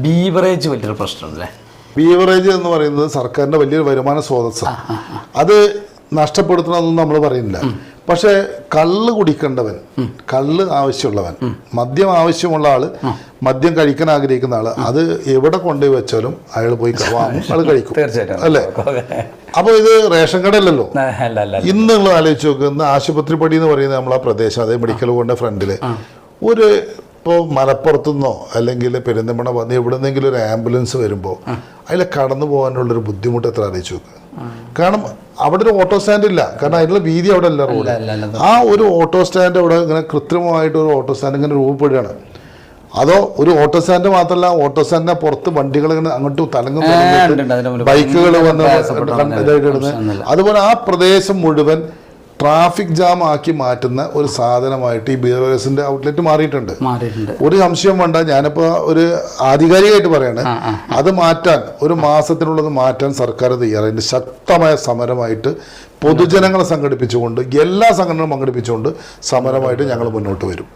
Beverage വലിയൊരു പ്രശ്നമല്ലേ? Beverage എന്ന് പറയുന്നത് സർക്കാരിൻ്റെ വലിയൊരു വരുമാന സ്രോതസ്സാണ്. അത് നഷ്ടപ്പെടുത്തണമെന്നൊന്നും നമ്മൾ പറയുന്നില്ല. പക്ഷേ കള്ള് കുടിക്കേണ്ടവൻ, കള്ള് ആവശ്യമുള്ളവൻ, മദ്യം ആവശ്യമുള്ള ആള്, മദ്യം കഴിക്കാൻ ആഗ്രഹിക്കുന്ന ആള്, അത് എവിടെ കൊണ്ടുപോയി വെച്ചാലും അയാൾ പോയി വാങ്ങും, അത് കഴിക്കും. അല്ലേ? അപ്പൊ ഇത് റേഷൻ കടയല്ലല്ലോ. ഇന്ന് നിങ്ങൾ ആലോചിച്ച് നോക്കുന്ന ആശുപത്രി പടി എന്ന് പറയുന്നത് നമ്മളെ പ്രദേശം, അതേ മെഡിക്കൽ കോളിന്റെ ഫ്രണ്ടില് ഒരു ഇപ്പോൾ മലപ്പുറത്തുനിന്നോ അല്ലെങ്കിൽ പെരിന്തൽമണ്ണ വന്ന് എവിടെന്നെങ്കിലും ഒരു ആംബുലൻസ് വരുമ്പോൾ അതിൽ കടന്നു പോകാനുള്ളൊരു ബുദ്ധിമുട്ട് എത്ര അറിയിച്ചു നോക്കുക. കാരണം അവിടെ ഒരു ഓട്ടോ സ്റ്റാൻഡ് ഇല്ല, കാരണം അതിനുള്ള വീതി അവിടെ അല്ല റോഡ്. ആ ഒരു ഓട്ടോ സ്റ്റാൻഡ് അവിടെ ഇങ്ങനെ കൃത്രിമമായിട്ട് ഒരു ഓട്ടോ സ്റ്റാൻഡ് ഇങ്ങനെ രൂപപ്പെടുകയാണ്. അതോ ഒരു ഓട്ടോ സ്റ്റാൻഡ് മാത്രമല്ല, ഓട്ടോ സ്റ്റാൻഡിനെ പുറത്ത് വണ്ടികൾ ഇങ്ങനെ അങ്ങോട്ട് തലങ്ങും, ബൈക്കുകൾ വന്ന് ഇതായിട്ട്, അതുപോലെ ആ പ്രദേശം മുഴുവൻ ട്രാഫിക് ജാം ആക്കി മാറ്റുന്ന ഒരു സാധനമായിട്ട് ഈ ബീവറേജിന്റെ ഔട്ട്ലെറ്റ് മാറിയിട്ടുണ്ട്. ഒരു സംശയം വേണ്ട, ഞാനിപ്പോ ഒരു ആധികാരികമായിട്ട് പറയാണ്, അത് മാറ്റാൻ ഒരു മാസത്തിനുള്ളത് മാറ്റാൻ സർക്കാർ തയ്യാറായിട്ട് ശക്തമായ സമരമായിട്ട് പൊതുജനങ്ങളെ സംഘടിപ്പിച്ചുകൊണ്ട്, എല്ലാ സംഘടനകളും പങ്കെടുപ്പിച്ചുകൊണ്ട് സമരമായിട്ട് ഞങ്ങൾ മുന്നോട്ട് വരും.